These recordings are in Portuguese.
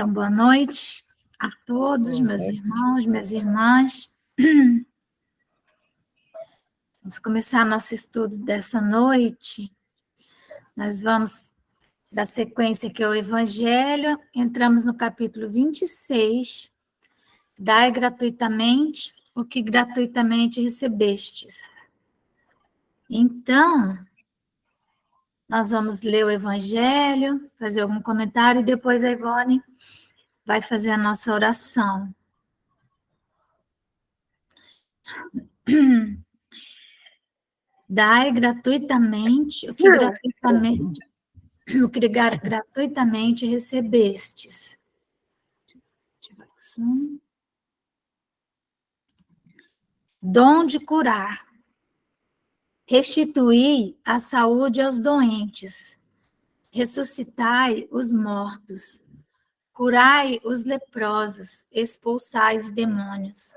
Então, boa noite a todos, Boa meus noite. irmãos, minhas irmãs. Vamos começar nosso estudo dessa noite. Nós vamos dar sequência que é o Evangelho. Entramos no capítulo 26. Dai gratuitamente o que gratuitamente recebestes. Então, nós vamos ler o Evangelho, fazer algum comentário, e depois a Ivone vai fazer a nossa oração. Dai gratuitamente o que gratuitamente recebestes. Dom de curar. Restituí a saúde aos doentes. Ressuscitai os mortos. Curai os leprosos. Expulsai os demônios.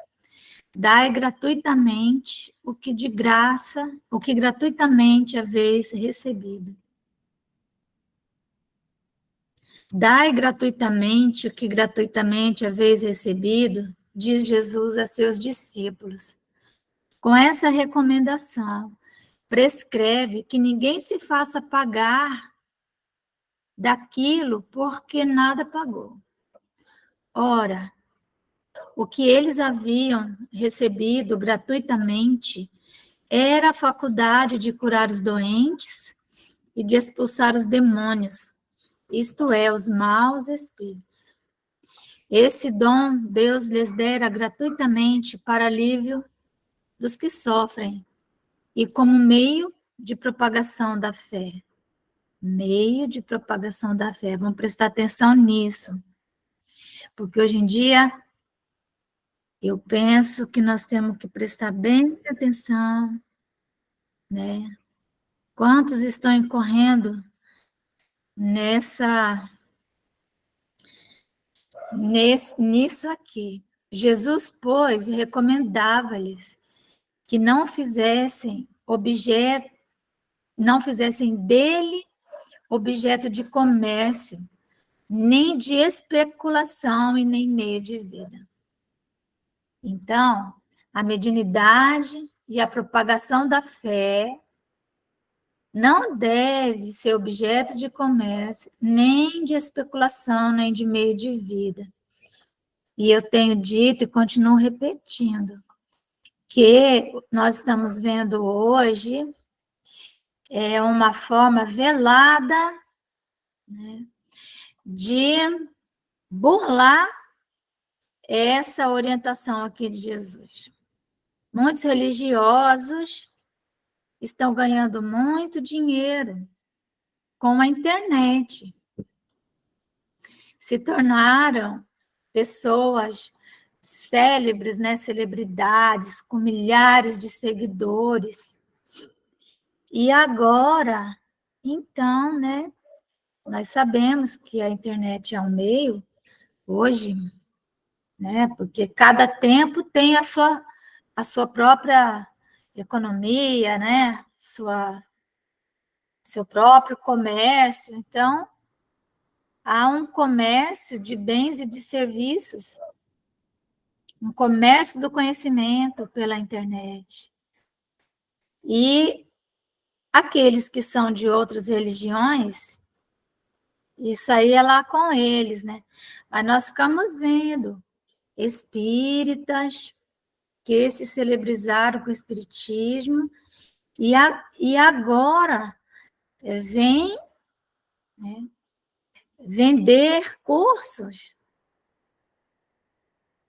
Dai gratuitamente o que de graça, o que gratuitamente haveis recebido. Dai gratuitamente o que gratuitamente haveis recebido, diz Jesus a seus discípulos. Com essa recomendação, prescreve que ninguém se faça pagar daquilo porque nada pagou. Ora, o que eles haviam recebido gratuitamente era a faculdade de curar os doentes e de expulsar os demônios, isto é, os maus espíritos. Esse dom Deus lhes dera gratuitamente para alívio dos que sofrem e como meio de propagação da fé. Meio de propagação da fé. Vamos prestar atenção nisso. Porque hoje em dia, eu penso que nós temos que prestar bem atenção, né? Quantos estão incorrendo nisso aqui? Jesus, pois, recomendava-lhes que não fizessem dele objeto de comércio, nem de especulação e nem meio de vida. Então, a mediunidade e a propagação da fé não deve ser objeto de comércio, nem de especulação, nem de meio de vida. E eu tenho dito e continuo repetindo que nós estamos vendo hoje uma forma velada, né, de burlar essa orientação aqui de Jesus. Muitos religiosos estão ganhando muito dinheiro com a internet. Se tornaram pessoas célebres, né, celebridades, com milhares de seguidores. E agora, então, né, nós sabemos que a internet é um meio, hoje, né, porque cada tempo tem a sua própria economia, né, seu próprio comércio. Então, há um comércio de bens e de serviços, um comércio do conhecimento pela internet. E aqueles que são de outras religiões, isso aí é lá com eles, né? Mas nós ficamos vendo espíritas que se celebrizaram com o espiritismo e agora vem, né, vender cursos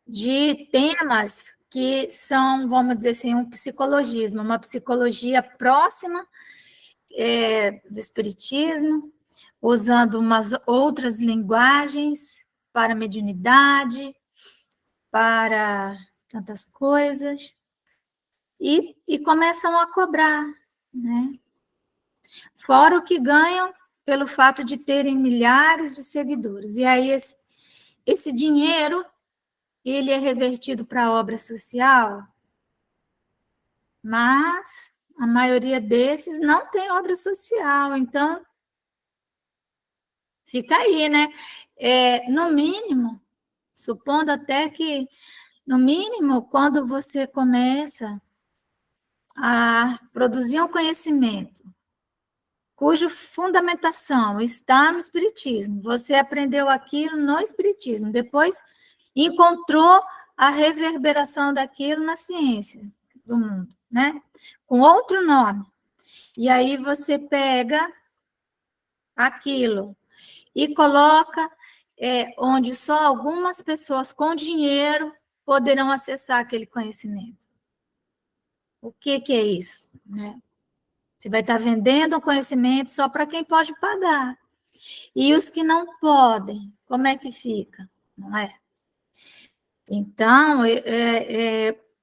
de temas que são, vamos dizer assim, um psicologismo, uma psicologia próxima do espiritismo, usando umas outras linguagens para mediunidade, para tantas coisas, e começam a cobrar, né? Fora o que ganham pelo fato de terem milhares de seguidores. E aí esse dinheiro, ele é revertido para a obra social, mas a maioria desses não tem obra social, então fica aí, né? No mínimo, supondo até que, no mínimo, quando você começa a produzir um conhecimento cuja fundamentação está no Espiritismo, você aprendeu aquilo no Espiritismo, depois encontrou a reverberação daquilo na ciência do mundo, né? Com outro nome. E aí você pega aquilo e coloca onde só algumas pessoas com dinheiro poderão acessar aquele conhecimento. O que é isso, né? Você vai estar vendendo o conhecimento só para quem pode pagar. E os que não podem, como é que fica? Não é? Então,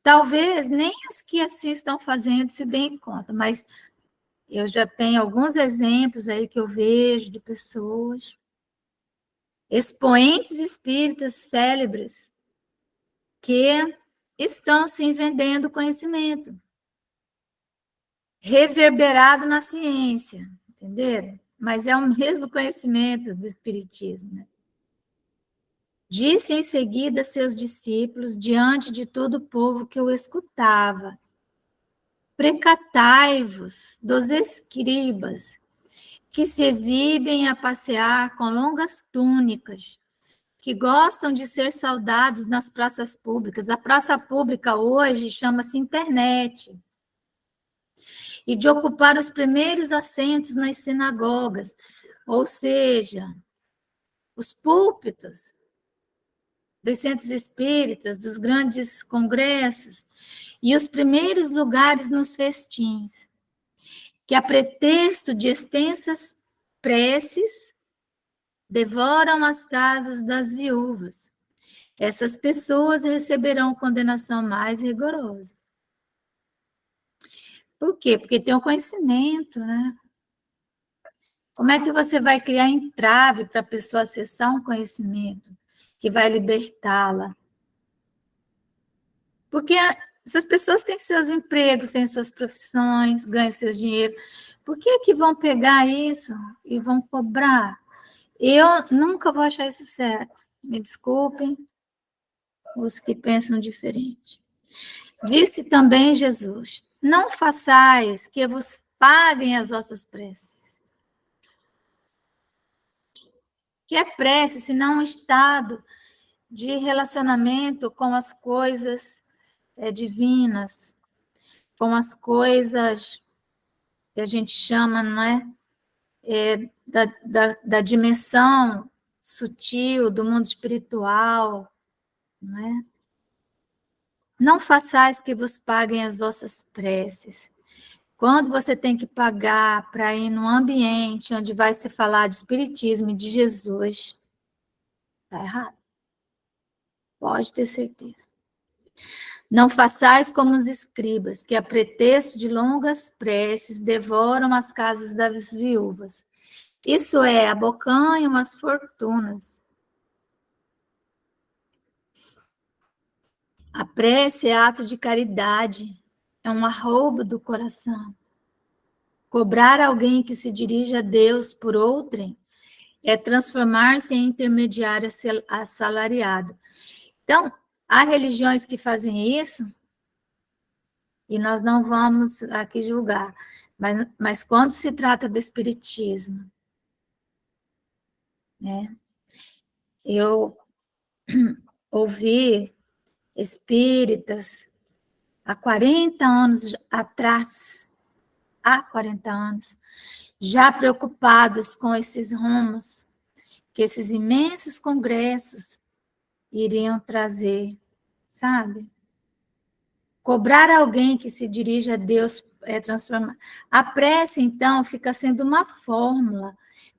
talvez nem os que assim estão fazendo se deem conta, mas eu já tenho alguns exemplos aí que eu vejo de pessoas, expoentes espíritas célebres, que estão sim vendendo conhecimento, reverberado na ciência, entenderam? Mas é o mesmo conhecimento do espiritismo, né? Disse em seguida a seus discípulos, diante de todo o povo que o escutava: precatai-vos dos escribas, que se exibem a passear com longas túnicas, que gostam de ser saudados nas praças públicas. A praça pública hoje chama-se internet. E de ocupar os primeiros assentos nas sinagogas, ou seja, os púlpitos dos centros espíritas, dos grandes congressos, e os primeiros lugares nos festins, que a pretexto de extensas preces devoram as casas das viúvas. Essas pessoas receberão condenação mais rigorosa. Por quê? Porque tem o conhecimento, né? Como é que você vai criar entrave para a pessoa acessar um conhecimento que vai libertá-la? Porque essas pessoas têm seus empregos, têm suas profissões, ganham seus dinheiro. Por que vão pegar isso e vão cobrar? Eu nunca vou achar isso certo. Me desculpem os que pensam diferente. Disse também Jesus: não façais que vos paguem as vossas preces. Que é prece, senão um estado de relacionamento com as coisas divinas, com as coisas que a gente chama, não é? Da dimensão sutil, do mundo espiritual, não é? Não façais que vos paguem as vossas preces. Quando você tem que pagar para ir num ambiente onde vai se falar de espiritismo e de Jesus, está errado. Pode ter certeza. Não façais como os escribas, que a pretexto de longas preces devoram as casas das viúvas. Isso é, abocanham as fortunas. A prece é ato de caridade, é um arroubo do coração. Cobrar alguém que se dirige a Deus por outrem é transformar-se em intermediário assalariado. Então, há religiões que fazem isso, e nós não vamos aqui julgar, mas quando se trata do espiritismo, né? Eu ouvi espíritas há 40 anos atrás, há 40 anos, já preocupados com esses rumos que esses imensos congressos iriam trazer, sabe? Cobrar alguém que se dirige a Deus é transformar. A prece, então, fica sendo uma fórmula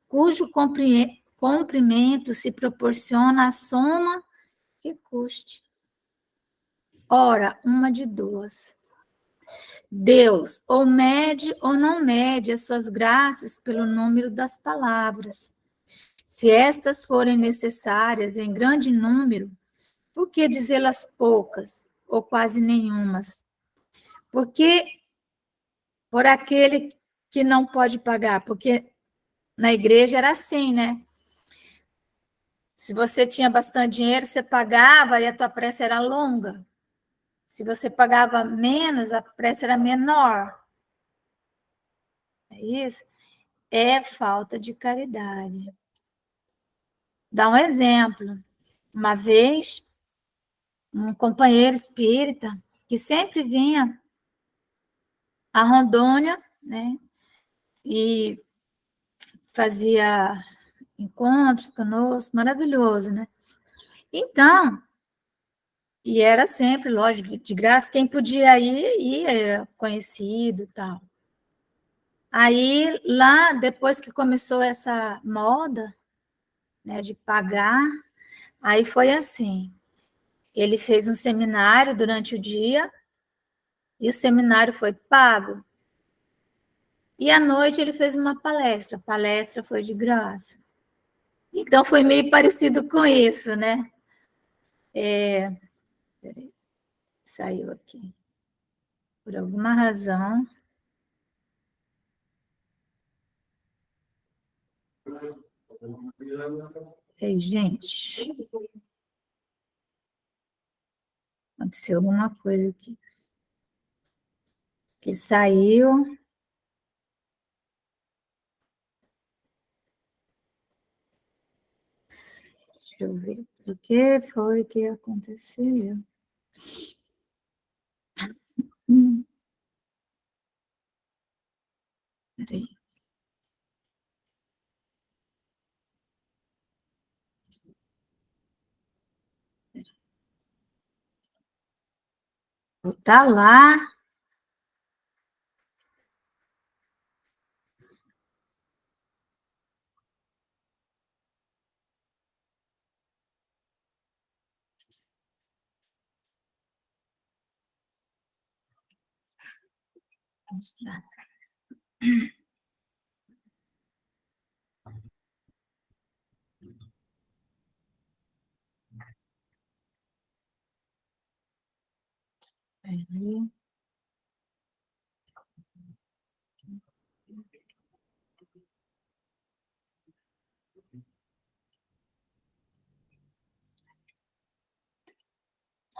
cujo cumprimento se proporciona a soma que custe. Ora, uma de duas. Deus ou mede ou não mede as suas graças pelo número das palavras. Se estas forem necessárias em grande número, por que dizê-las poucas ou quase nenhumas? Porque por aquele que não pode pagar, porque na igreja era assim, né? Se você tinha bastante dinheiro, você pagava e a tua prece era longa. Se você pagava menos, a prece era menor. É isso? É falta de caridade. Dá um exemplo. Uma vez, um companheiro espírita que sempre vinha a Rondônia, né? E fazia encontros conosco, maravilhoso, né? Então, e era sempre, lógico, de graça, quem podia ir, ia, era conhecido e tal. Aí, lá, depois que começou essa moda, né, de pagar, aí foi assim, ele fez um seminário durante o dia, e o seminário foi pago, e à noite ele fez uma palestra, a palestra foi de graça. Então, foi meio parecido com isso, né? Peraí, saiu aqui. Por alguma razão. Ei, gente, aconteceu alguma coisa aqui. Que saiu. Deixa eu ver. O que foi que aconteceu? Hum, Peraí. Tá lá. Vamos lá. Peraí.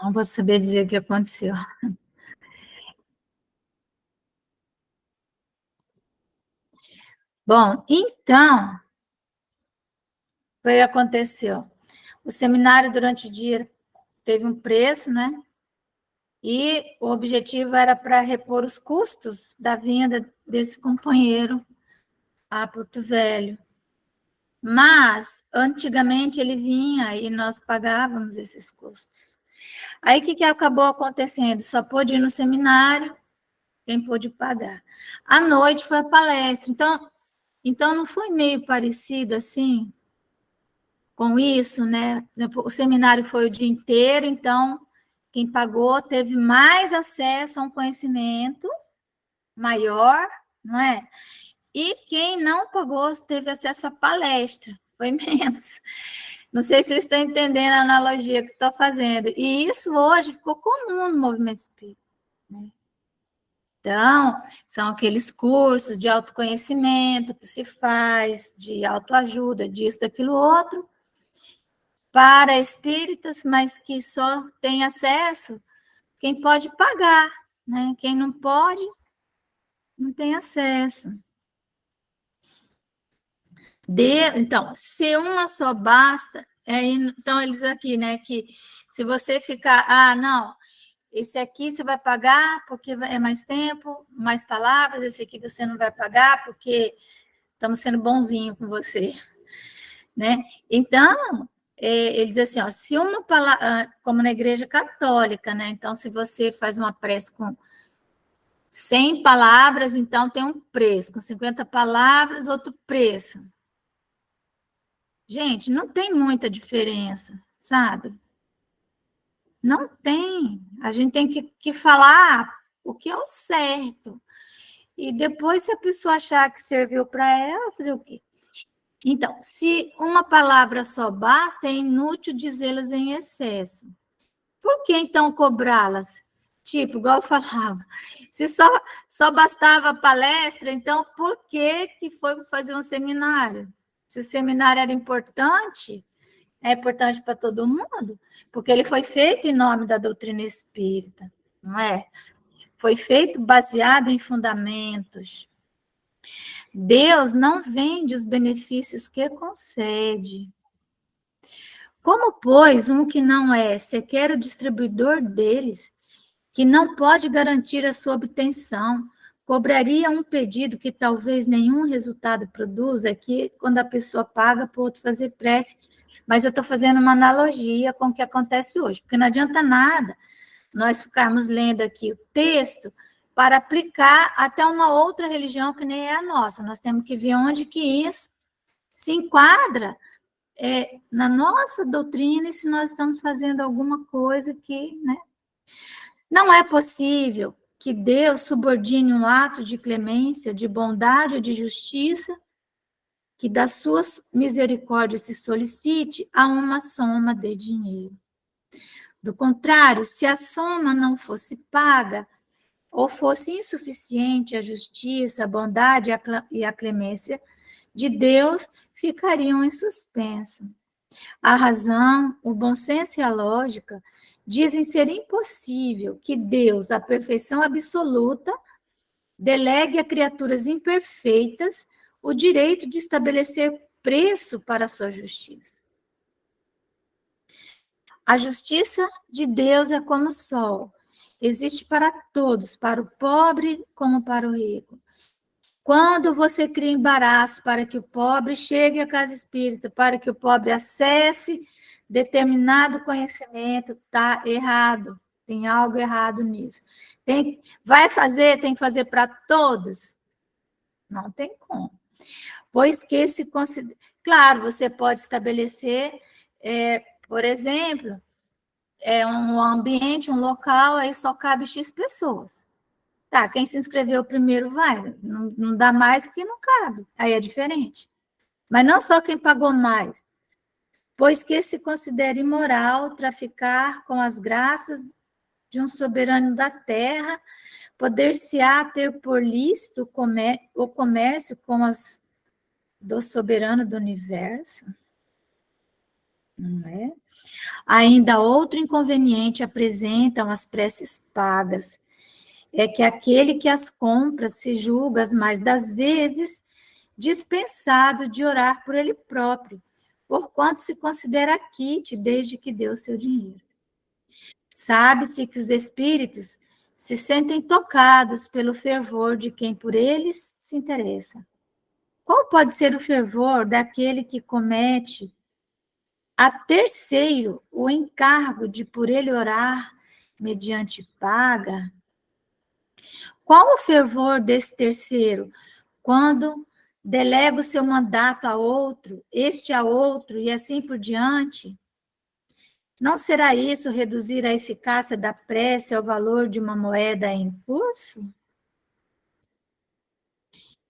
Não vou saber dizer o que aconteceu. Bom, então, foi o que aconteceu. O seminário, durante o dia, teve um preço, né? E o objetivo era para repor os custos da vinda desse companheiro a Porto Velho. Mas, antigamente, ele vinha e nós pagávamos esses custos. Aí, o que acabou acontecendo? Só pôde ir no seminário quem pôde pagar. À noite foi a palestra. Então não foi meio parecido assim com isso, né? Por exemplo, o seminário foi o dia inteiro, então quem pagou teve mais acesso a um conhecimento maior, não é? E quem não pagou teve acesso à palestra, foi menos. Não sei se vocês estão entendendo a analogia que estou fazendo. E isso hoje ficou comum no movimento espírita, né? Então, são aqueles cursos de autoconhecimento que se faz, de autoajuda, disso, daquilo outro, para espíritas, mas que só tem acesso quem pode pagar, né? Quem não pode, não tem acesso. Então, se uma só basta, então eles aqui, né, que se você ficar, não, esse aqui você vai pagar porque é mais tempo, mais palavras, esse aqui você não vai pagar porque estamos sendo bonzinho com você, né? Então, ele diz assim, ó, se uma palavra, como na igreja católica, né? Então, se você faz uma prece com 100 palavras, então tem um preço, com 50 palavras, outro preço. Gente, não tem muita diferença, sabe? Não tem. A gente tem que falar o que é o certo. E depois, se a pessoa achar que serviu para ela, fazer o quê? Então, se uma palavra só basta, é inútil dizê-las em excesso. Por que então cobrá-las? Tipo, igual eu falava, se só bastava a palestra, então por que foi fazer um seminário? Se o seminário era importante, é importante para todo mundo, porque ele foi feito em nome da doutrina espírita, não é? Foi feito baseado em fundamentos. Deus não vende os benefícios que concede. Como, pois, um que não é sequer o distribuidor deles, que não pode garantir a sua obtenção, cobraria um pedido que talvez nenhum resultado produza, aqui quando a pessoa paga para o outro fazer prece, mas eu estou fazendo uma analogia com o que acontece hoje, porque não adianta nada nós ficarmos lendo aqui o texto para aplicar até uma outra religião que nem é a nossa. Nós temos que ver onde que isso se enquadra na nossa doutrina e se nós estamos fazendo alguma coisa que, né? Não é possível que Deus subordine um ato de clemência, de bondade ou de justiça, que da sua misericórdia se solicite, a uma soma de dinheiro. Do contrário, se a soma não fosse paga, ou fosse insuficiente, a justiça, a bondade e a clemência de Deus ficariam em suspenso. A razão, o bom senso e a lógica dizem ser impossível que Deus, a perfeição absoluta, delegue a criaturas imperfeitas o direito de estabelecer preço para a sua justiça. A justiça de Deus é como o sol, existe para todos, para o pobre como para o rico. Quando você cria embaraço para que o pobre chegue à casa espírita, para que o pobre acesse determinado conhecimento, está errado. Tem algo errado nisso. Tem que fazer para todos? Não tem como. Pois que se considera... Claro, você pode estabelecer, por exemplo, um ambiente, um local, aí só cabe X pessoas. Tá, quem se inscreveu primeiro vai, não dá mais porque não cabe, aí é diferente. Mas não só quem pagou mais, pois que se considera imoral traficar com as graças de um soberano da terra, poder-se-á ter por lícito o comércio com as do soberano do universo? Não é? Ainda outro inconveniente apresentam as preces pagas, é que aquele que as compra se julga as mais das vezes dispensado de orar por ele próprio, porquanto se considera quite desde que deu seu dinheiro. Sabe-se que os espíritos se sentem tocados pelo fervor de quem por eles se interessa. Qual pode ser o fervor daquele que comete a terceiro o encargo de por ele orar mediante paga? Qual o fervor desse terceiro quando delega o seu mandato a outro, este a outro e assim por diante? Não será isso reduzir a eficácia da prece ao valor de uma moeda em curso?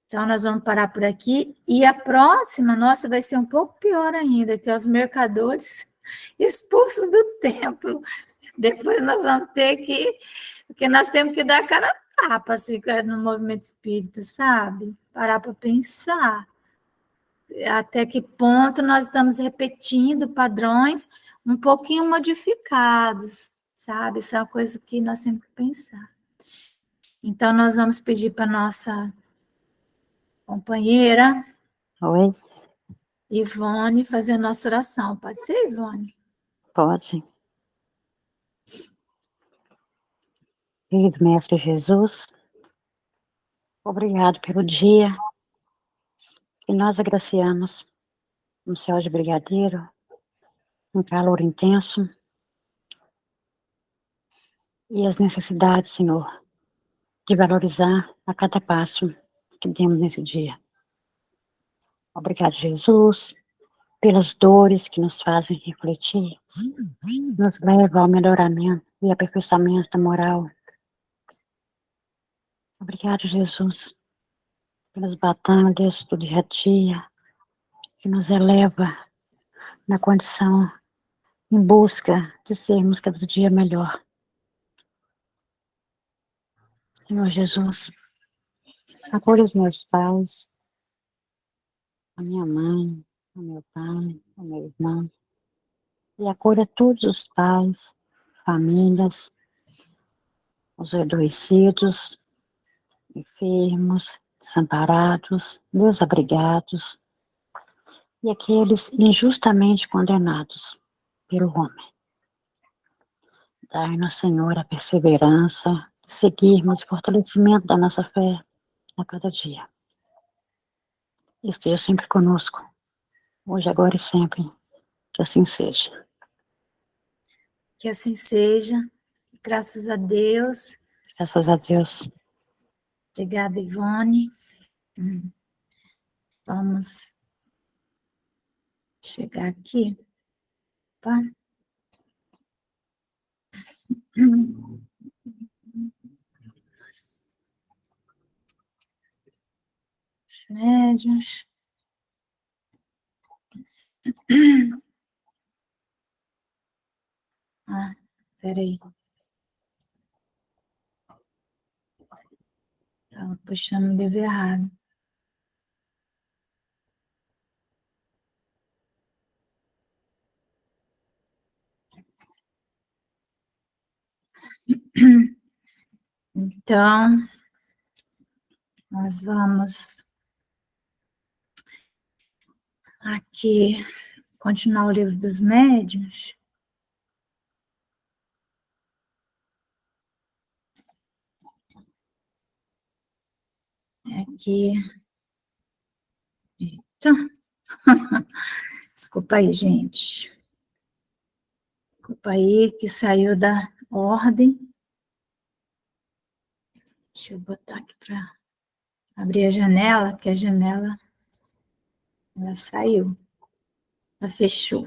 Então, nós vamos parar por aqui. E a próxima, nossa, vai ser um pouco pior ainda, que é os mercadores expulsos do templo. Depois nós vamos ter que... Porque nós temos que dar cara a tapa, assim, no movimento espírita, sabe? Parar para pensar. Até que ponto nós estamos repetindo padrões um pouquinho modificados, sabe? Isso é uma coisa que nós temos que pensar. Então, nós vamos pedir para nossa companheira, Oi, Ivone, fazer a nossa oração. Pode ser, Ivone? pode. Querido Mestre Jesus, obrigado pelo dia que nós agraciamos um céu de brigadeiro, um calor intenso e as necessidades, Senhor, de valorizar a cada passo que temos nesse dia. Obrigado, Jesus, pelas dores que nos fazem refletir, nos levam ao melhoramento e aperfeiçoamento da moral. Obrigado, Jesus, pelas batalhas do dia a dia, que nos eleva na condição, em busca de sermos cada dia melhor. Senhor Jesus, acolha os meus pais, a minha mãe, o meu pai, o meu irmão, e acolha todos os pais, famílias, os adoecidos, enfermos, desamparados, desabrigados e aqueles injustamente condenados pelo homem. Dai-nos, Senhor, a perseverança de seguirmos o fortalecimento da nossa fé a cada dia. Esteja sempre conosco, hoje, agora e sempre. Que assim seja. Que assim seja. Graças a Deus. Graças a Deus. Obrigada, Ivone. Vamos chegar aqui. Tá? Os médiuns. Ah, peraí. Estava puxando o livro errado. Então, nós vamos aqui continuar o livro dos médiuns. Aqui. Eita. Desculpa aí, gente. Desculpa aí que saiu da ordem. Deixa eu botar aqui para abrir a janela, que a janela ela saiu. Ela fechou.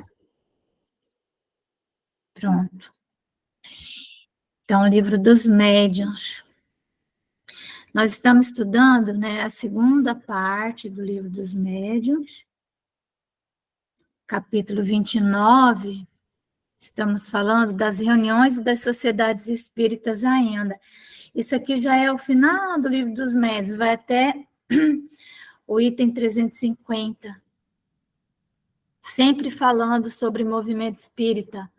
Pronto. Então, o livro dos médiuns. Nós estamos estudando, né, a segunda parte do livro dos médiuns, capítulo 29. Estamos falando das reuniões das sociedades espíritas ainda. Isso aqui já é o final do livro dos médiuns, vai até o item 350. Sempre falando sobre movimento espírita,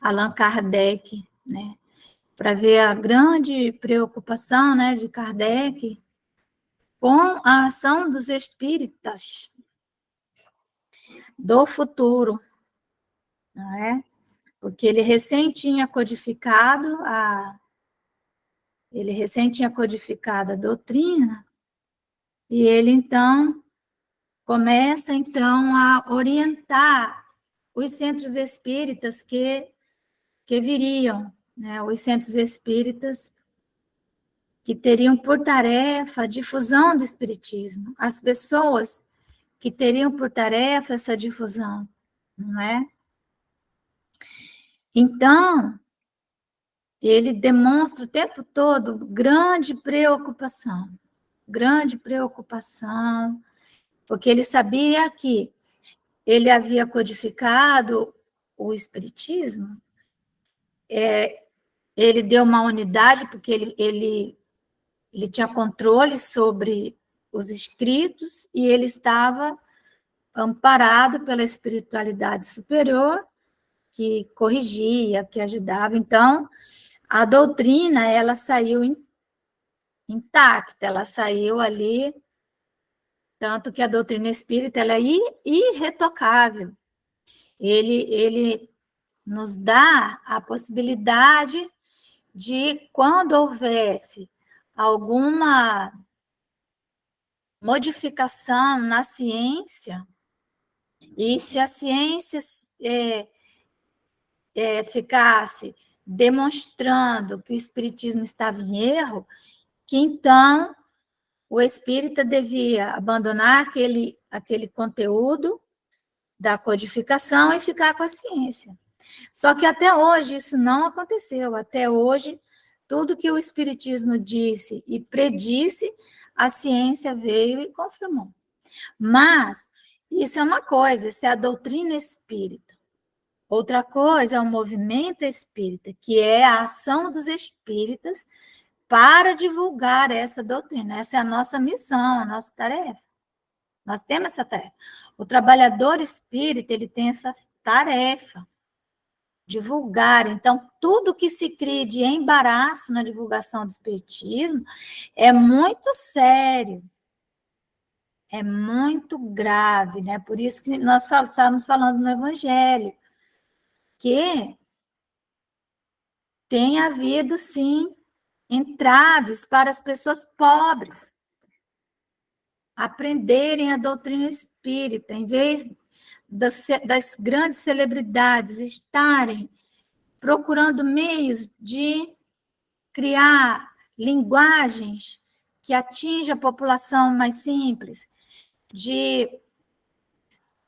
Allan Kardec, né? Para ver a grande preocupação, né, de Kardec com a ação dos espíritas do futuro, não é? Porque ele recém tinha codificado a doutrina, e ele, então, começa, então, a orientar os centros espíritas que viriam, né? Os centros espíritas que teriam por tarefa a difusão do espiritismo, as pessoas que teriam por tarefa essa difusão, não é? Então, ele demonstra o tempo todo grande preocupação, porque ele sabia que ele havia codificado o espiritismo, ele deu uma unidade, porque ele tinha controle sobre os escritos e ele estava amparado pela espiritualidade superior, que corrigia, que ajudava. Então, a doutrina, ela saiu intacta, ela saiu ali, tanto que a doutrina espírita ela é irretocável. Ele nos dá a possibilidade de, quando houvesse alguma modificação na ciência, e se a ciência ficasse demonstrando que o espiritismo estava em erro, que então o espírita devia abandonar aquele conteúdo da codificação e ficar com a ciência. Só que até hoje isso não aconteceu. Até hoje, tudo que o espiritismo disse e predisse, a ciência veio e confirmou. Mas isso é uma coisa, isso é a doutrina espírita. Outra coisa é o movimento espírita, que é a ação dos espíritas para divulgar essa doutrina. Essa é a nossa missão, a nossa tarefa. Nós temos essa tarefa. O trabalhador espírita, ele tem essa tarefa divulgar. Então, tudo que se cria de embaraço na divulgação do espiritismo é muito sério, é muito grave, né? Por isso que nós estávamos falando no Evangelho, que tem havido, sim, entraves para as pessoas pobres aprenderem a doutrina espírita, em vez das grandes celebridades estarem procurando meios de criar linguagens que atinjam a população mais simples,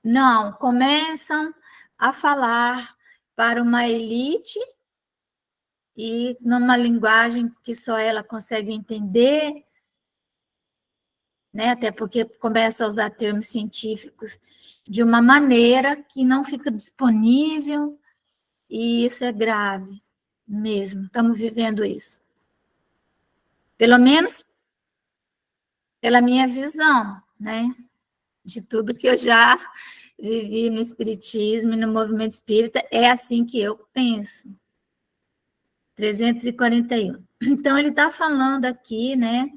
não, começam a falar para uma elite e numa linguagem que só ela consegue entender, né? Até porque começa a usar termos científicos de uma maneira que não fica disponível, e isso é grave mesmo. Estamos vivendo isso. Pelo menos pela minha visão, né? De tudo que eu já vivi no espiritismo e no movimento espírita, é assim que eu penso. 341. Então, ele está falando aqui, né,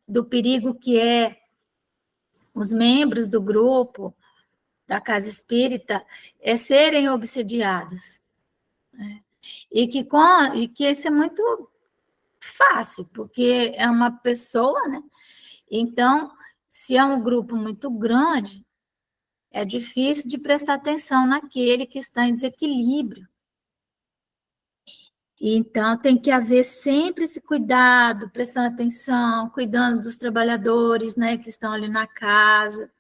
do perigo que é os membros do grupo da casa espírita serem obsidiados. Né? E que isso é muito fácil, porque é uma pessoa, né? Então, se é um grupo muito grande, é difícil de prestar atenção naquele que está em desequilíbrio. Então, tem que haver sempre esse cuidado, prestando atenção, cuidando dos trabalhadores, né, que estão ali na casa,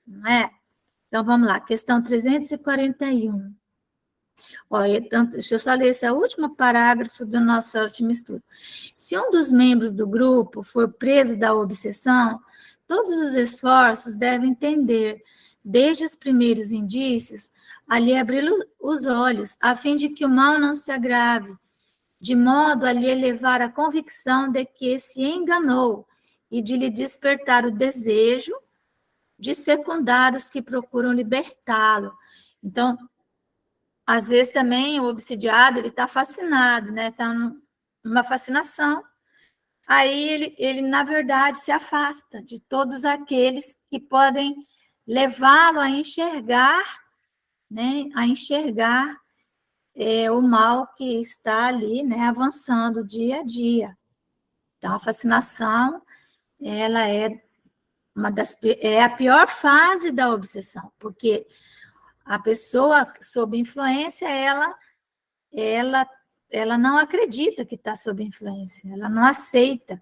não é? Então, vamos lá, questão 341. Olha, deixa eu só ler esse último parágrafo do nosso último estudo. Se um dos membros do grupo for preso da obsessão, todos os esforços devem tender, desde os primeiros indícios, a lhe abrir os olhos, a fim de que o mal não se agrave, de modo a lhe elevar a convicção de que se enganou e de lhe despertar o desejo de secundar os que procuram libertá-lo. Então, às vezes também o obsidiado, ele está fascinado, né? Está numa fascinação. Aí ele, na verdade, se afasta de todos aqueles que podem levá-lo a enxergar, né? A enxergar o mal que está ali, né? Avançando dia a dia. Então, a fascinação, ela é a pior fase da obsessão, porque a pessoa sob influência, ela não acredita que está sob influência, ela não aceita.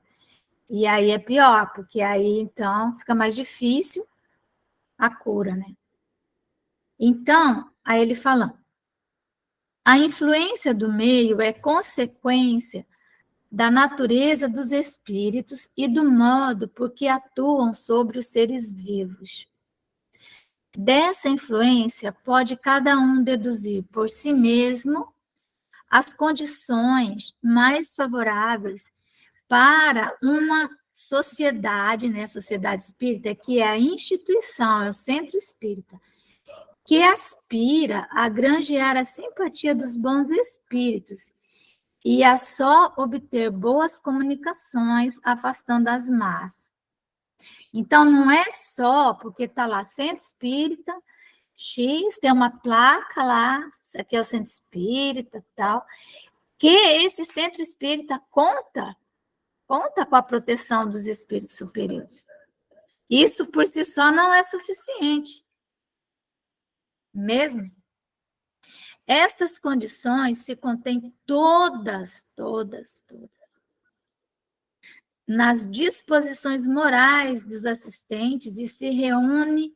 E aí é pior, porque aí, então, fica mais difícil a cura, né? Então, aí ele falando, a influência do meio é consequência da natureza dos espíritos e do modo por que atuam sobre os seres vivos. Dessa influência, pode cada um deduzir por si mesmo as condições mais favoráveis para uma sociedade, né, sociedade espírita, que é a instituição, é o centro espírita, que aspira a granjear a simpatia dos bons espíritos e a só obter boas comunicações, afastando as más. Então, não é só porque está lá centro espírita, X, tem uma placa lá, isso aqui é o centro espírita, tal, que esse centro espírita conta com a proteção dos espíritos superiores. Isso por si só não é suficiente. Mesmo. Estas condições se contêm todas nas disposições morais dos assistentes e se reúne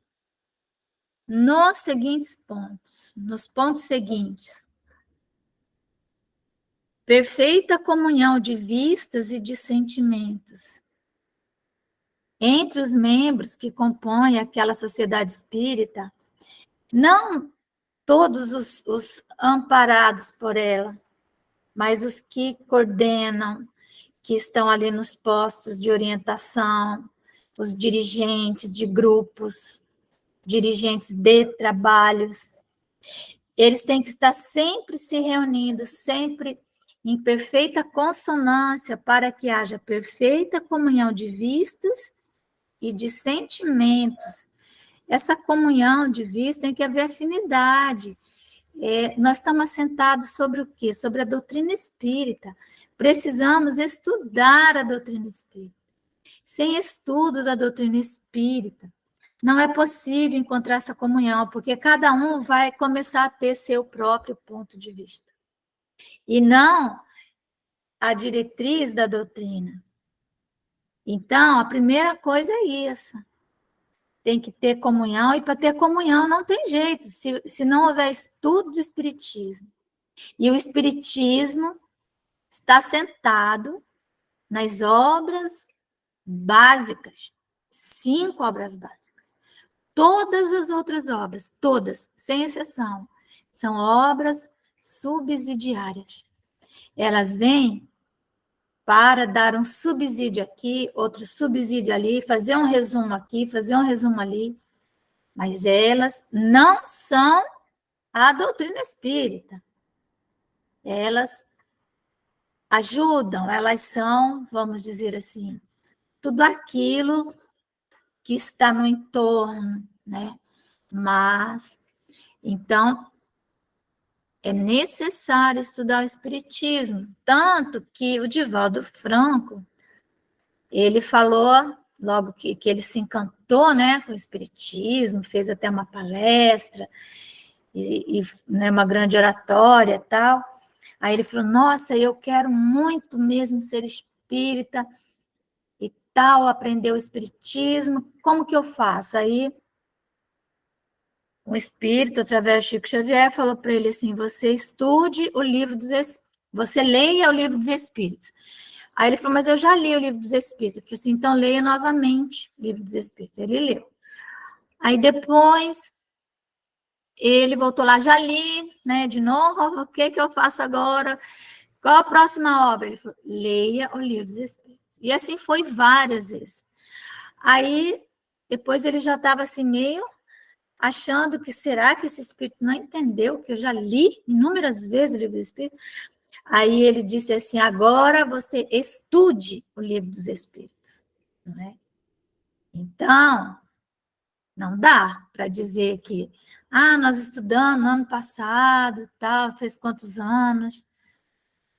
nos seguintes pontos, nos pontos seguintes. Perfeita comunhão de vistas e de sentimentos entre os membros que compõem aquela sociedade espírita, não todos os amparados por ela, mas os que coordenam, que estão ali nos postos de orientação, os dirigentes de grupos, dirigentes de trabalhos, eles têm que estar sempre se reunindo, sempre em perfeita consonância, para que haja perfeita comunhão de vistas e de sentimentos. Essa comunhão de vista tem que haver afinidade. Nós estamos assentados sobre o quê? Sobre a doutrina espírita. Precisamos estudar a doutrina espírita. Sem estudo da doutrina espírita, não é possível encontrar essa comunhão, porque cada um vai começar a ter seu próprio ponto de vista. E não a diretriz da doutrina. Então, a primeira coisa é isso. Tem que ter comunhão, e para ter comunhão não tem jeito, se não houver estudo do Espiritismo. E o Espiritismo está sentado nas obras básicas, 5 obras básicas. Todas as outras obras, todas, sem exceção, são obras subsidiárias. Elas vêm para dar um subsídio aqui, outro subsídio ali, fazer um resumo aqui, fazer um resumo ali, mas elas não são a doutrina espírita. Elas ajudam, elas são, vamos dizer assim, tudo aquilo que está no entorno, né? Mas, então, é necessário estudar o Espiritismo, tanto que o Divaldo Franco, ele falou, logo que ele se encantou, né, com o Espiritismo, fez até uma palestra, né, uma grande oratória e tal. Aí ele falou, nossa, eu quero muito mesmo ser espírita e tal, aprender o Espiritismo, como que eu faço? Aí um espírito, através de Chico Xavier, falou para ele assim, você estude o livro dos Espíritos, você leia o livro dos Espíritos. Aí ele falou, mas eu já li o livro dos Espíritos. Eu falei assim, então leia novamente o livro dos Espíritos. Ele leu. Aí depois, ele voltou lá, já li, né, de novo, o que eu faço agora? Qual a próxima obra? Ele falou, leia o livro dos Espíritos. E assim foi várias vezes. Aí, depois ele já estava assim, meio achando que será que esse espírito não entendeu, que eu já li inúmeras vezes o livro dos Espíritos. Aí ele disse assim, agora você estude o livro dos Espíritos. Não é? Então, não dá para dizer que, nós estudamos no ano passado, tal, fez quantos anos.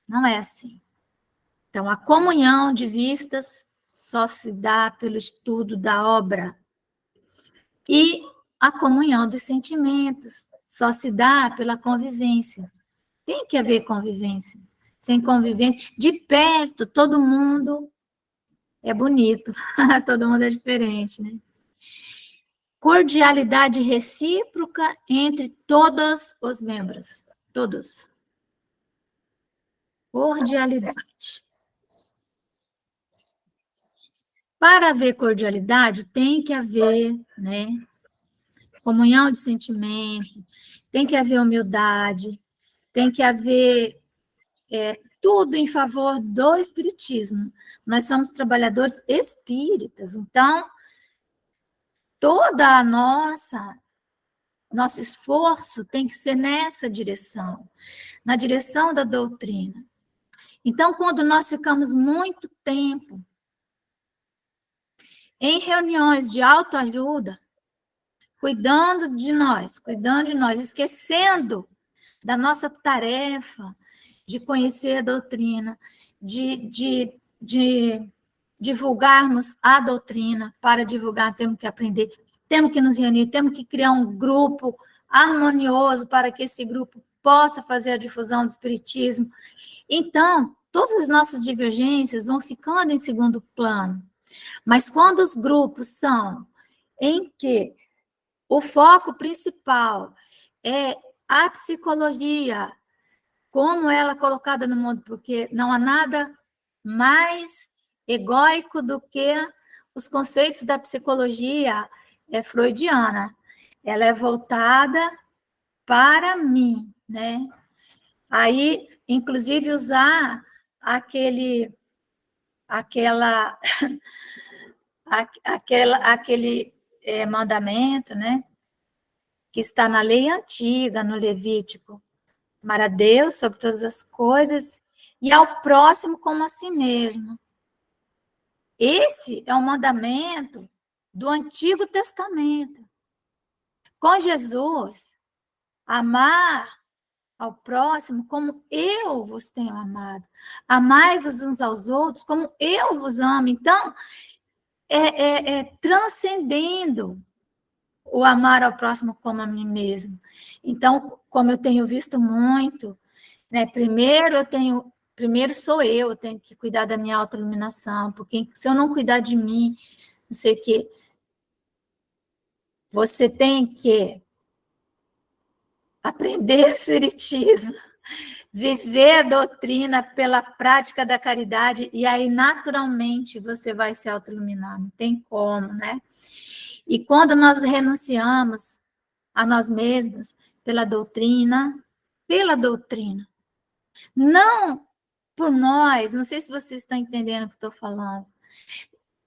Não é assim. Então, a comunhão de vistas só se dá pelo estudo da obra. E a comunhão dos sentimentos só se dá pela convivência. Tem que haver convivência. Sem convivência, de perto, todo mundo é bonito, todo mundo é diferente, né? Cordialidade recíproca entre todos os membros, todos. Cordialidade. Para haver cordialidade, tem que haver, né, comunhão de sentimento, tem que haver humildade, tem que haver tudo em favor do espiritismo. Nós somos trabalhadores espíritas, então, toda a nosso esforço tem que ser nessa direção, na direção da doutrina. Então, quando nós ficamos muito tempo em reuniões de autoajuda, cuidando de nós, esquecendo da nossa tarefa de conhecer a doutrina, de divulgarmos a doutrina. Para divulgar, temos que aprender, temos que nos reunir, temos que criar um grupo harmonioso para que esse grupo possa fazer a difusão do espiritismo. Então, todas as nossas divergências vão ficando em segundo plano. Mas quando os grupos são em que o foco principal é a psicologia, como ela é colocada no mundo, porque não há nada mais egóico do que os conceitos da psicologia freudiana. Ela é voltada para mim, né? Aí, inclusive, usar aquele mandamento, né? que está na lei antiga, no Levítico. Amar a Deus sobre todas as coisas e ao próximo como a si mesmo. Esse é o mandamento do Antigo Testamento. Com Jesus, amar ao próximo como eu vos tenho amado. Amai-vos uns aos outros como eu vos amo. Então, transcendendo o amar ao próximo como a mim mesmo. Então, como eu tenho visto muito, né, primeiro sou eu tenho que cuidar da minha autoiluminação, porque se eu não cuidar de mim, não sei o quê, você tem que aprender o espiritismo, viver a doutrina pela prática da caridade, e aí, naturalmente, você vai se autoiluminar, não tem como, né? E quando nós renunciamos a nós mesmos pela doutrina, não por nós, não sei se vocês estão entendendo o que estou falando,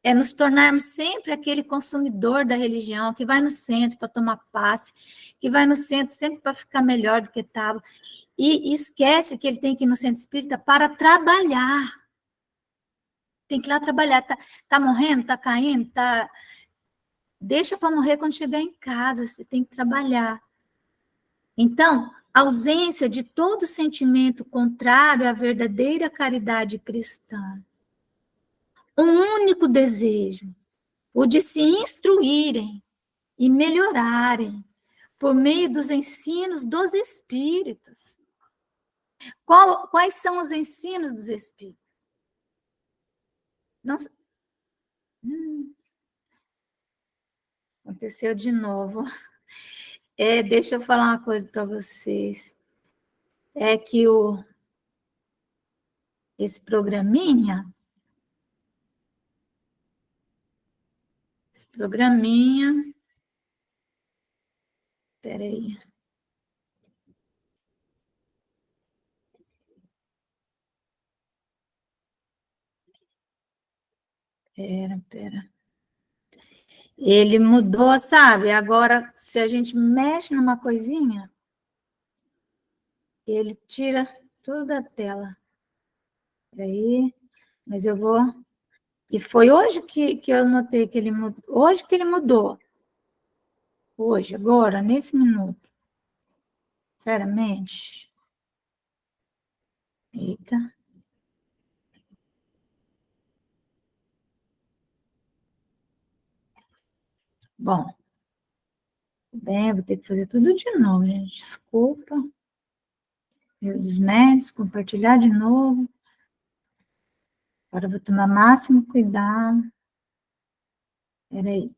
é nos tornarmos sempre aquele consumidor da religião, que vai no centro para tomar passe, que vai no centro sempre para ficar melhor do que estava, e esquece que ele tem que ir no centro espírita para trabalhar. Tem que ir lá trabalhar. Tá morrendo, tá caindo, tá... Deixa para morrer quando chegar em casa, você tem que trabalhar. Então, a ausência de todo sentimento contrário à verdadeira caridade cristã. Um único desejo, o de se instruírem e melhorarem por meio dos ensinos dos Espíritos. Quais são os ensinos dos Espíritos? Não... Aconteceu de novo. Deixa eu falar uma coisa para vocês. É que esse programinha, peraí. Pera. Ele mudou, sabe? Agora, se a gente mexe numa coisinha, ele tira tudo da tela. Peraí, mas eu vou... E foi hoje que eu notei que ele mudou. Hoje que ele mudou. Hoje, agora, nesse minuto. Seriamente. Eita. Bom. Bem, vou ter que fazer tudo de novo, gente. Desculpa. Dos médicos, compartilhar de novo. Agora eu vou tomar máximo cuidado. Peraí.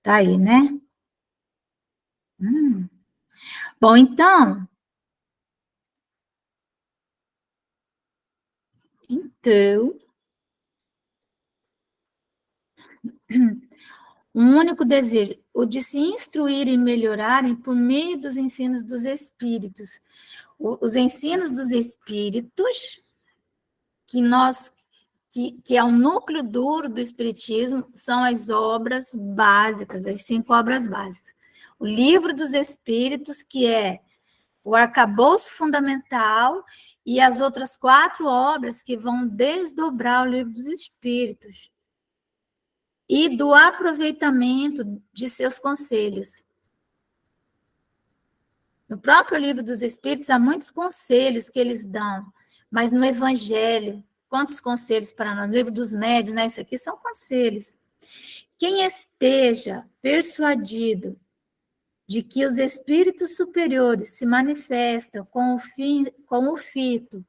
Tá aí, né? Bom, então, um único desejo, o de se instruir e melhorarem por meio dos ensinos dos Espíritos. Os ensinos dos Espíritos, que é o núcleo duro do Espiritismo, são as obras básicas, as 5 obras básicas. O Livro dos Espíritos, que é o arcabouço fundamental, e as outras 4 obras que vão desdobrar o Livro dos Espíritos. E do aproveitamento de seus conselhos. No próprio Livro dos Espíritos, há muitos conselhos que eles dão, mas no Evangelho, quantos conselhos para nós? No Livro dos Médiuns, né? Isso aqui são conselhos. Quem esteja persuadido de que os espíritos superiores se manifestam com o fito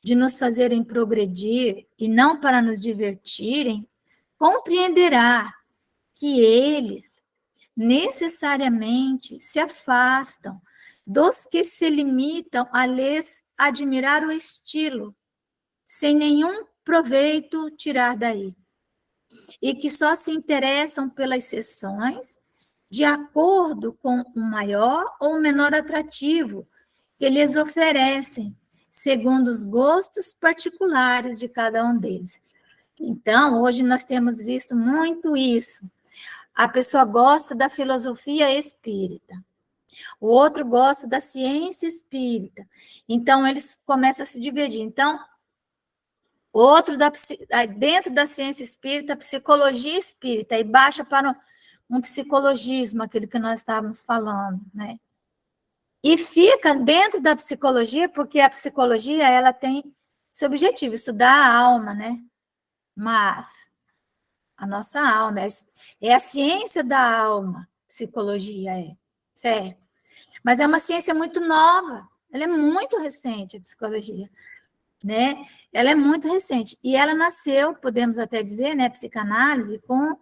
de nos fazerem progredir e não para nos divertirem, compreenderá que eles necessariamente se afastam dos que se limitam a lhes admirar o estilo, sem nenhum proveito tirar daí, e que só se interessam pelas sessões de acordo com o maior ou menor atrativo que lhes oferecem, segundo os gostos particulares de cada um deles. Então, hoje nós temos visto muito isso. a pessoa gosta da filosofia espírita, o outro gosta da ciência espírita. Então, eles começam a se dividir. Então, outro dentro da ciência espírita, psicologia espírita, e baixa para um psicologismo, aquele que nós estávamos falando, né? E fica dentro da psicologia, porque a psicologia, ela tem esse objetivo, estudar a alma, né? Mas a nossa alma é a ciência da alma, psicologia certo? Mas é uma ciência muito nova, ela é muito recente, a psicologia, né? Ela é muito recente, e ela nasceu, podemos até dizer, né, psicanálise, com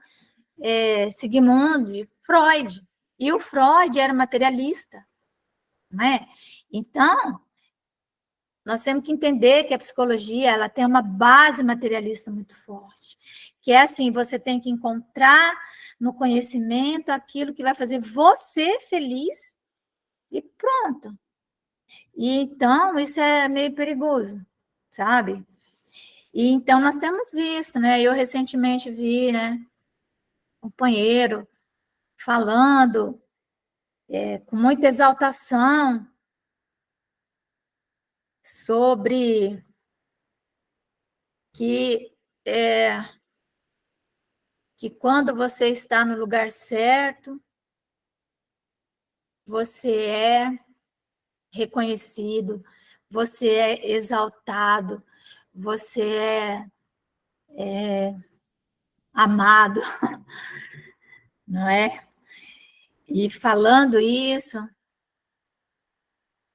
Sigmund Freud, e o Freud era materialista, né? Então, nós temos que entender que a psicologia, ela tem uma base materialista muito forte, que é assim, você tem que encontrar no conhecimento aquilo que vai fazer você feliz e pronto. E então, isso é meio perigoso, sabe? E então, nós temos visto, né? Eu recentemente vi, né, um companheiro falando com muita exaltação sobre que que quando você está no lugar certo, você é reconhecido, você é exaltado, você é amado, não é? E falando isso,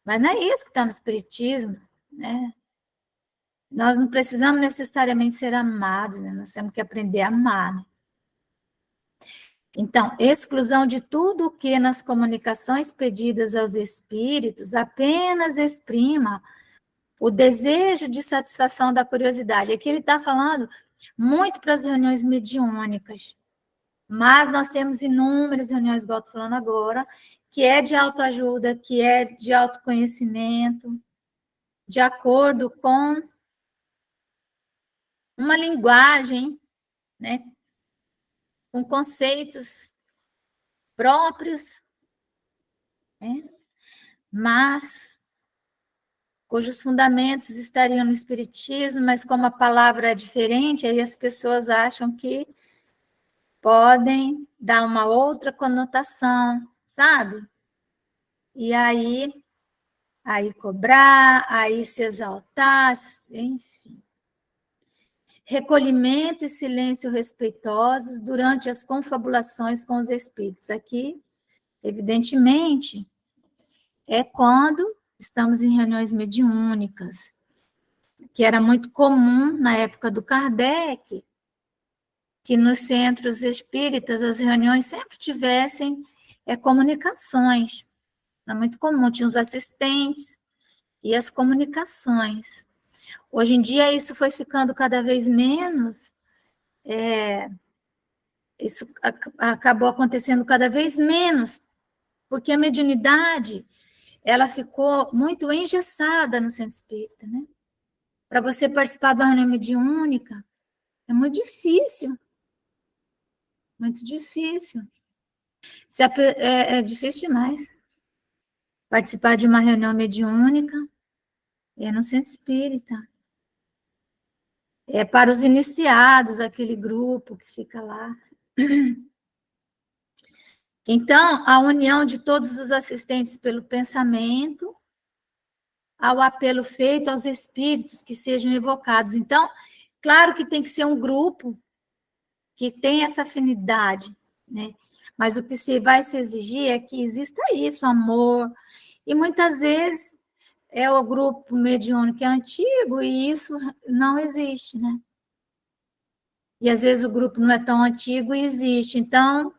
mas não é isso que está no Espiritismo, né? Nós não precisamos necessariamente ser amados, né? Nós temos que aprender a amar, né? Então, exclusão de tudo o que nas comunicações pedidas aos espíritos apenas exprima o desejo de satisfação da curiosidade. Aqui ele está falando muito para as reuniões mediúnicas, mas nós temos inúmeras reuniões, igual estou falando agora, que é de autoajuda, que é de autoconhecimento, de acordo com uma linguagem, né, com conceitos próprios, né, mas cujos fundamentos estariam no Espiritismo, mas como a palavra é diferente, aí as pessoas acham que podem dar uma outra conotação, sabe? E aí cobrar, aí se exaltar, enfim. Recolhimento e silêncio respeitosos durante as confabulações com os espíritos. Aqui, evidentemente, é quando estamos em reuniões mediúnicas, que era muito comum na época do Kardec, que nos centros espíritas as reuniões sempre tivessem comunicações. Era muito comum, tinha os assistentes e as comunicações. Hoje em dia isso foi ficando cada vez menos, isso acabou acontecendo cada vez menos, porque a mediunidade, ela ficou muito engessada no centro espírita, né? Para você participar da reunião mediúnica, é muito difícil. Muito difícil. É difícil demais. Participar de uma reunião mediúnica é no centro espírita. É para os iniciados, aquele grupo que fica lá. Então, a união de todos os assistentes pelo pensamento, ao apelo feito aos espíritos que sejam evocados. Então, claro que tem que ser um grupo que tem essa afinidade, né? Mas o que vai se exigir é que exista isso, amor, e muitas vezes é o grupo mediúnico que é antigo e isso não existe, né? E às vezes o grupo não é tão antigo e existe. Então,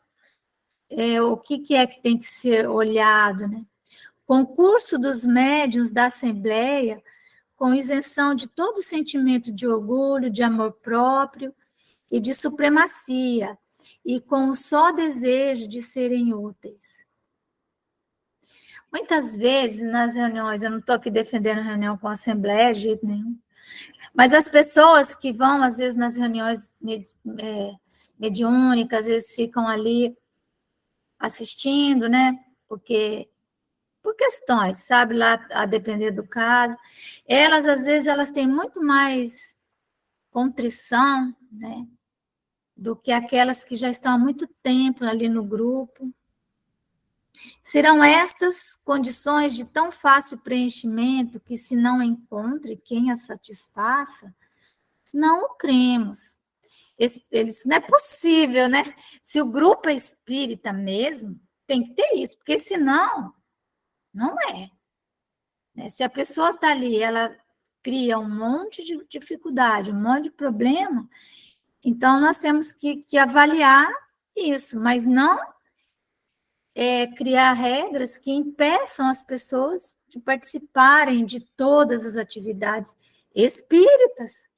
o que é que tem que ser olhado, né? Concurso dos médiuns da Assembleia, com isenção de todo sentimento de orgulho, de amor próprio e de supremacia, e com o só desejo de serem úteis. Muitas vezes, nas reuniões, eu não estou aqui defendendo a reunião com a Assembleia, de jeito nenhum, mas as pessoas que vão, às vezes, nas reuniões mediúnica, às vezes ficam ali assistindo, né? Porque por questões, sabe, lá a depender do caso. Elas, às vezes, elas têm muito mais contrição, né, do que aquelas que já estão há muito tempo ali no grupo. Serão estas condições de tão fácil preenchimento que, se não encontre quem a satisfaça, não o cremos. Eles, não é possível, né? Se o grupo é espírita mesmo, tem que ter isso, porque senão, não é. Né? Se a pessoa está ali, ela cria um monte de dificuldade, um monte de problema, então nós temos que avaliar isso, mas não criar regras que impeçam as pessoas de participarem de todas as atividades espíritas.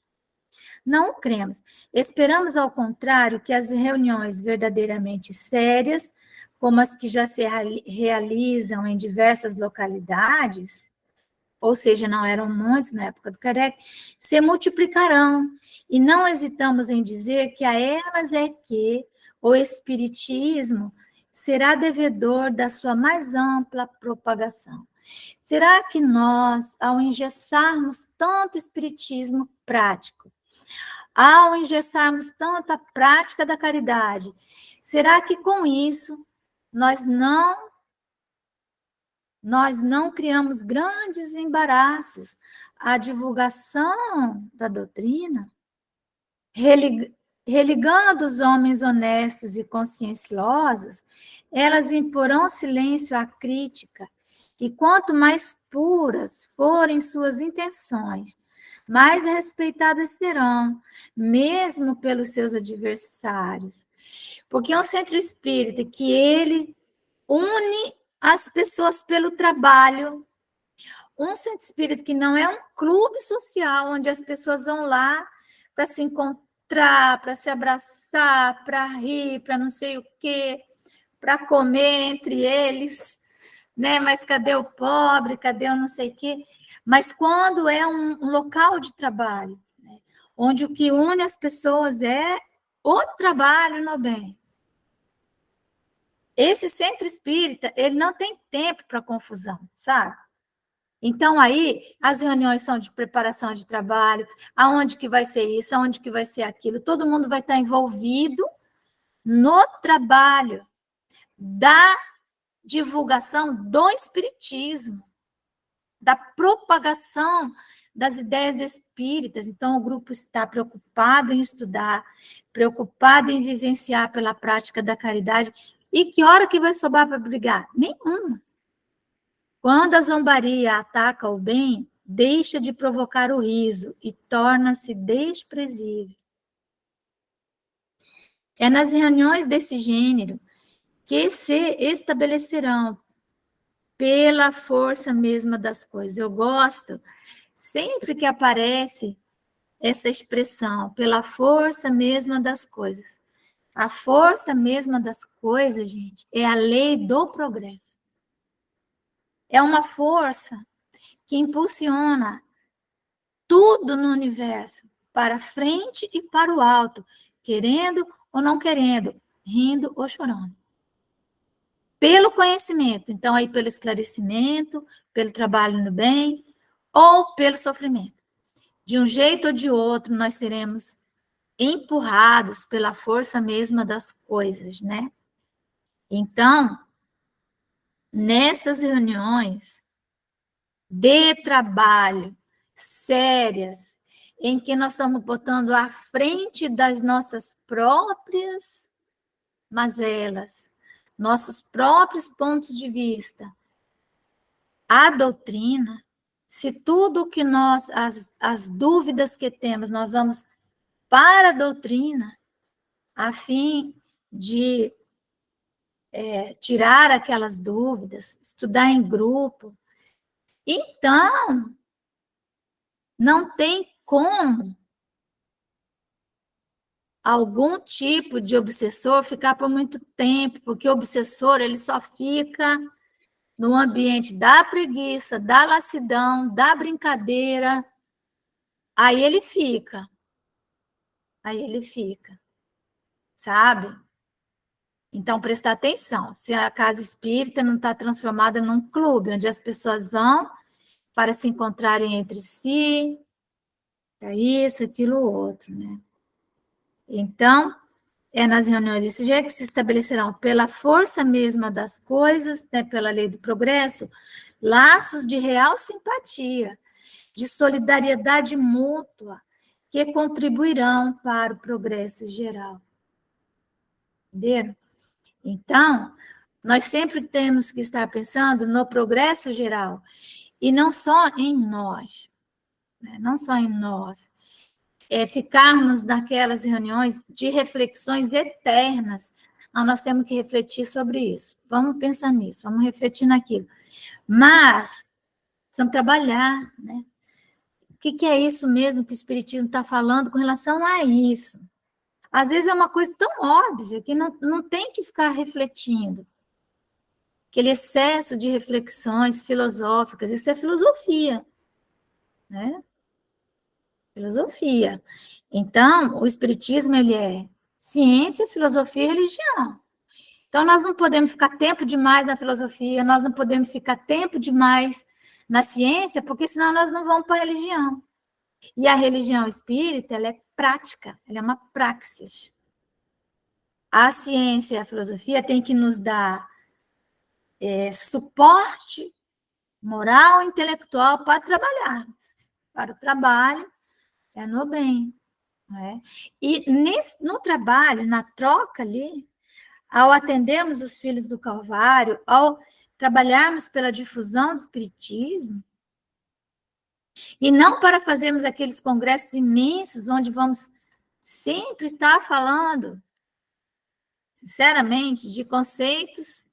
Não cremos. Esperamos, ao contrário, que as reuniões verdadeiramente sérias, como as que já se realizam em diversas localidades, ou seja, não eram muitos na época do Kardec, se multiplicarão, e não hesitamos em dizer que a elas é que o Espiritismo será devedor da sua mais ampla propagação. Será que nós, ao engessarmos tanto Espiritismo prático, ao engessarmos tanto a prática da caridade, será que com isso nós não criamos grandes embaraços à divulgação da doutrina, religando os homens honestos e conscienciosos? Elas imporão silêncio à crítica, e quanto mais puras forem suas intenções, mais respeitadas serão, mesmo pelos seus adversários. Porque é um centro espírita que ele une as pessoas pelo trabalho. Um centro espírita que não é um clube social, onde as pessoas vão lá para se encontrar, para se abraçar, para rir, para não sei o quê, para comer entre eles, né? Mas cadê o pobre? Cadê o não sei o quê? Mas quando é um local de trabalho, né? Onde o que une as pessoas é o trabalho no bem. Esse centro espírita, ele não tem tempo para confusão, sabe? Então, aí, as reuniões são de preparação de trabalho, aonde que vai ser isso, aonde que vai ser aquilo, todo mundo vai estar envolvido no trabalho da divulgação do espiritismo, da propagação das ideias espíritas. Então, o grupo está preocupado em estudar, preocupado em vivenciar pela prática da caridade. E que hora que vai sobrar para brigar? Nenhuma. Quando a zombaria ataca o bem, deixa de provocar o riso e torna-se desprezível. É nas reuniões desse gênero que se estabelecerão pela força mesma das coisas. Eu gosto, sempre que aparece essa expressão, pela força mesma das coisas. A força mesma das coisas, gente, é a lei do progresso. É uma força que impulsiona tudo no universo para frente e para o alto, querendo ou não querendo, rindo ou chorando. Pelo conhecimento, então aí pelo esclarecimento, pelo trabalho no bem ou pelo sofrimento. De um jeito ou de outro, nós seremos empurrados pela força mesma das coisas, né? Então, nessas reuniões de trabalho sérias, em que nós estamos botando à frente das nossas próprias mazelas, nossos próprios pontos de vista, a doutrina, se tudo que nós, as dúvidas que temos, nós vamos para a doutrina, a fim de tirar aquelas dúvidas, estudar em grupo, então, não tem como algum tipo de obsessor ficar por muito tempo, porque o obsessor ele só fica no ambiente da preguiça, da lassidão, da brincadeira. Aí ele fica. sabe? Então, prestar atenção, se a casa espírita não está transformada num clube, onde as pessoas vão para se encontrarem entre si, para isso, aquilo, outro, né? Então, é nas reuniões desse jeito que se estabelecerão, pela força mesma das coisas, né, pela lei do progresso, laços de real simpatia, de solidariedade mútua, que contribuirão para o progresso geral. Entenderam? Então, nós sempre temos que estar pensando no progresso geral, e não só em nós, né? Não só em nós. Ficarmos naquelas reuniões de reflexões eternas. Então, nós temos que refletir sobre isso. Vamos pensar nisso, vamos refletir naquilo. Mas, precisamos trabalhar, né? O que é isso mesmo que o Espiritismo está falando com relação a isso? Às vezes é uma coisa tão óbvia que não tem que ficar refletindo. Aquele excesso de reflexões filosóficas, isso é filosofia, né? Filosofia. Então, o Espiritismo, ele é ciência, filosofia e religião. Então, nós não podemos ficar tempo demais na filosofia, nós não podemos ficar tempo demais na ciência, porque senão nós não vamos para a religião. E a religião espírita, ela é prática, ela é uma praxis. A ciência e a filosofia têm que nos dar suporte moral e intelectual para trabalhar. Para o trabalho, é no bem. Né? E no trabalho, na troca ali, ao atendermos os filhos do Calvário, ao trabalharmos pela difusão do Espiritismo, e não para fazermos aqueles congressos imensos, onde vamos sempre estar falando, sinceramente, de conceitos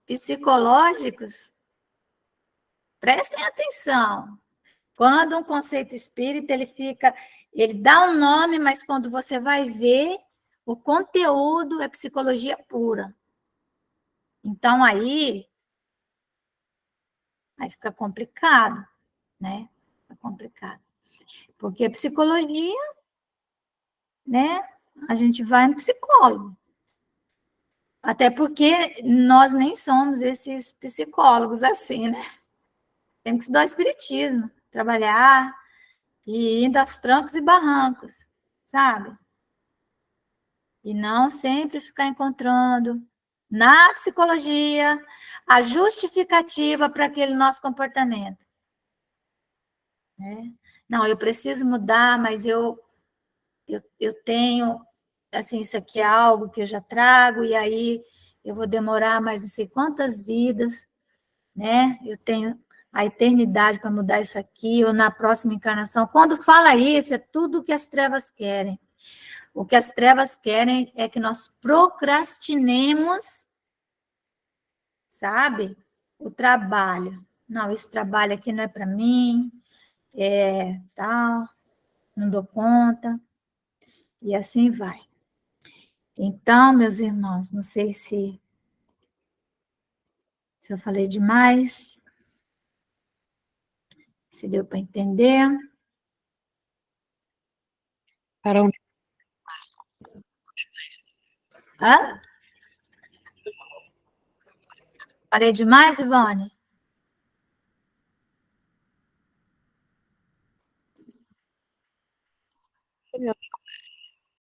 psicológicos. Prestem atenção. Quando um conceito espírita, ele dá um nome, mas quando você vai ver, o conteúdo é psicologia pura. Então, aí fica complicado, né? Fica complicado. Porque a psicologia, né? A gente vai no psicólogo. Até porque nós nem somos esses psicólogos assim, né? Temos que estudar o espiritismo, trabalhar e ir aos trancos e barrancos, sabe? E não sempre ficar encontrando na psicologia a justificativa para aquele nosso comportamento. Né? Não, eu preciso mudar, mas eu tenho, assim, isso aqui é algo que eu já trago, e aí eu vou demorar mais não sei quantas vidas, né? Eu tenho a eternidade para mudar isso aqui, ou na próxima encarnação. Quando fala isso, é tudo o que as trevas querem. O que as trevas querem é que nós procrastinemos, sabe? O trabalho. Não, esse trabalho aqui não é para mim, tal, não dou conta, e assim vai. Então, meus irmãos, não sei se eu falei demais, se deu para entender. Para onde? Hã? Falei demais, Ivone?